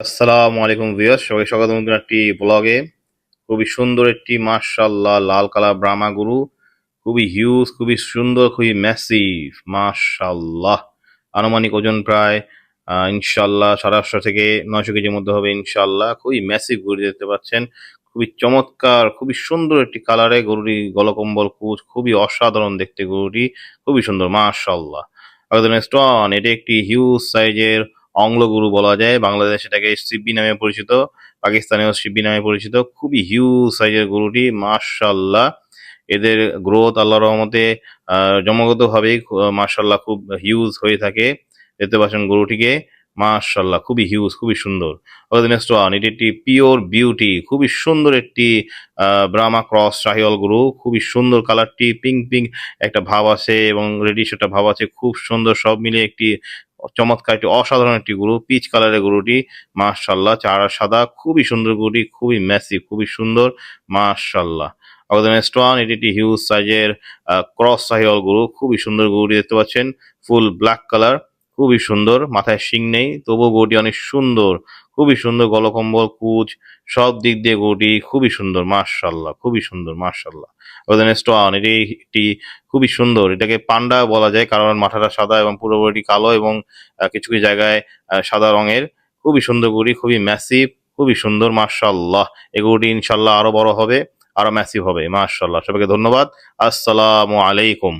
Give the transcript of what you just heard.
আসসালামু আলাইকুম ভিউয়ার্স, সবাই স্বাগত নতুন একটি ব্লগে। খুবই সুন্দর একটি মাশাআল্লাহ লাল কালার ব্রাহ্মা গরু, খুবই হিউজ, খুবই সুন্দর, খুবই ম্যাসিভ মাশাআল্লাহ। আনুমানিক ওজন প্রায় ইনশাআল্লাহ 850 থেকে 900 কেজির মধ্যে হবে ইনশাআল্লাহ। খুবই ম্যাসিভ গরু দেখতে পাচ্ছেন, খুবই চমৎকার, খুবই সুন্দর একটি কালারে গরুটি, গলকম্বল কুচ, খুবই অসাধারণ দেখতে গরুটি, খুবই সুন্দর মাশাআল্লাহ। নেক্সট ওয়ান, এটি একটি হিউজ সাইজের অংল গরু বলা যায়, বাংলাদেশ এটাকে সিব্বি নামে পরিচিত, পাকিস্তানেও সিব্বি নামে পরিচিত। খুবই হিউজ সাইজের গরুটি মাশাআল্লাহ। এদের গ্রোথ আল্লাহর রহমতে জন্মগতভাবেই মাশাআল্লাহ খুব হিউজ হয়ে থাকে। দেখতে পাচ্ছেন গরুটিকে, মাশাআল্লাহ খুবই হিউজ, খুবই সুন্দর। নেক্সট ওয়ান, এটি একটি পিওর বিউটি, খুবই সুন্দর একটি ব্রাহ্মা ক্রস শাহিওয়াল গরু। খুবই সুন্দর কালারটি, পিঙ্ক পিঙ্ক একটা ভাব আছে এবং রেডিশ একটা ভাব আছে, খুব সুন্দর। সব মিলিয়ে একটি চমৎকার, একটি অসাধারণ একটি গরু, পিচ কালারের গরুটি মাশাআল্লাহ। চারা সাদা, খুবই সুন্দর গরুটি, খুবই ম্যাসিভ, খুবই সুন্দর মাশাআল্লাহ। নেক্সট ওয়ান, এটি একটি হিউজ সাইজের ক্রস শাহিওয়াল গরু, খুবই সুন্দর গরুটি দেখতে পাচ্ছেন, ফুল ব্ল্যাক কালার, খুবই সুন্দর। মাথায় শিং নেই, তবুও গরুটি অনেক সুন্দর, খুবই সুন্দর। গলকম্বল কুচ সব দিক দিয়ে গরুটি খুবই সুন্দর মাশাআল্লাহ, খুবই সুন্দর মাশাআল্লাহ। নেক্সট ওয়ান, এটি একটি খুবই সুন্দর, এটাকে পান্ডা বলা যায় কারণ মাথাটা সাদা এবং পুরো বডিটি কালো এবং কিছু কিছু জায়গায় সাদা রঙের। খুবই সুন্দর গরুটি, খুবই ম্যাসিভ, খুবই সুন্দর মাশাআল্লাহ। এই গরুটি ইনশাআল্লাহ আরো বড় হবে, আরো ম্যাসিভ হবে মাশাআল্লাহ। সবাইকে ধন্যবাদ। আসসালামু আলাইকুম।